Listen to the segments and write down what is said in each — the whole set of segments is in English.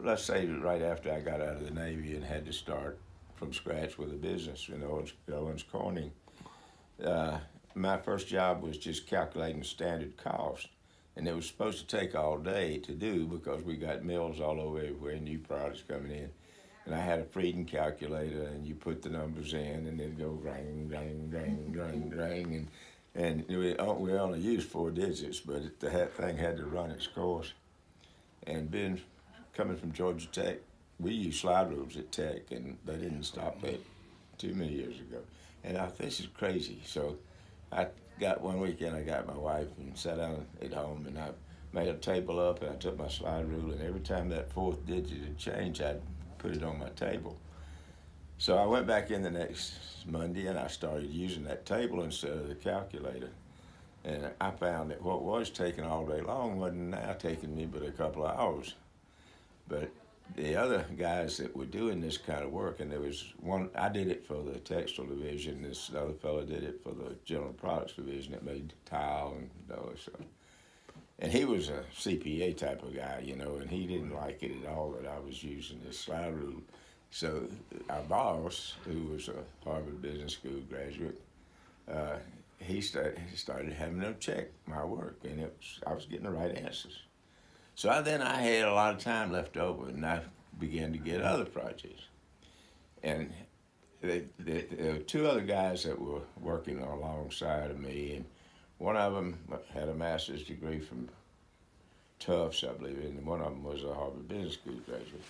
let's say right after I got out of the Navy and had to start from scratch with a business in Owens Corning. My first job was just calculating standard cost, and it was supposed to take all day to do because we got mills all over everywhere, new products coming in. And I had a Frieden calculator, and you put the numbers in, and it'd go ring, ring, ring, ring, ring, and we only used 4 digits, but the thing had to run its course. And coming from Georgia Tech, we used slide rules at Tech, and they didn't stop that too many years ago. And I thought, this is crazy. So I got one weekend, I got my wife and sat down at home, and I made a table up, and I took my slide rule, and every time that 4th digit had changed, I'd put it on my table. So I went back in the next Monday, and I started using that table instead of the calculator. And I found that what was taking all day long wasn't now taking me but a couple of hours. But the other guys that were doing this kind of work, and there was one, I did it for the textile division, this other fellow did it for the general products division that made tile and all that stuff. And he was a CPA type of guy, and he didn't like it at all that I was using this slide rule. So our boss, who was a Harvard Business School graduate, he started having them check my work, and I was getting the right answers. So I had a lot of time left over, and I began to get other projects. And there were 2 other guys that were working alongside of me, and one of them had a master's degree from Tufts, I believe, and one of them was a Harvard Business School graduate.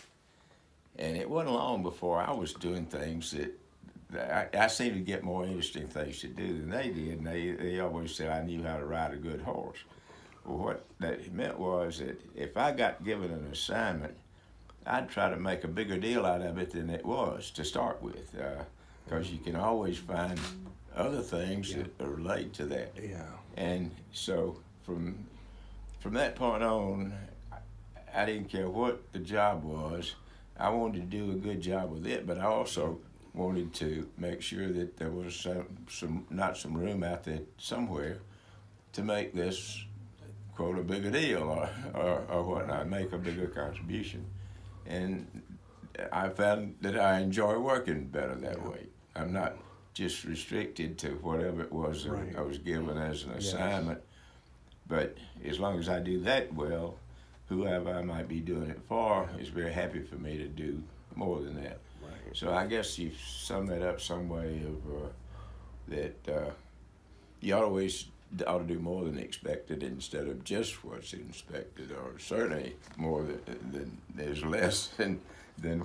And it wasn't long before I was doing things that I seemed to get more interesting things to do than they did, and they always said I knew how to ride a good horse. Well, what that meant was that if I got given an assignment, I'd try to make a bigger deal out of it than it was to start with, because you can always find other things that relate to that. Yeah. And so from that point on, I didn't care what the job was. I wanted to do a good job with it, but I also wanted to make sure that there was some room out there somewhere to make this, quote, a bigger deal or whatnot, make a bigger contribution. And I found that I enjoy working better that way. I'm not just restricted to whatever it was that I was given as an assignment, but as long as I do that well, whoever I might be doing it for is very happy for me to do more than that. Right. So I guess you sum that up some way of that you always ought to do more than expected instead of just what's expected, or certainly more than there's less than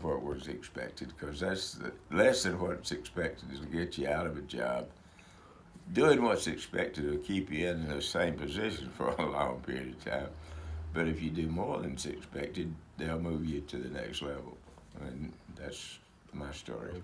what was expected, because that's less than what's expected is to get you out of a job. Doing what's expected will keep you in the same position for a long period of time. But if you do more than's expected, they'll move you to the next level. And that's my story.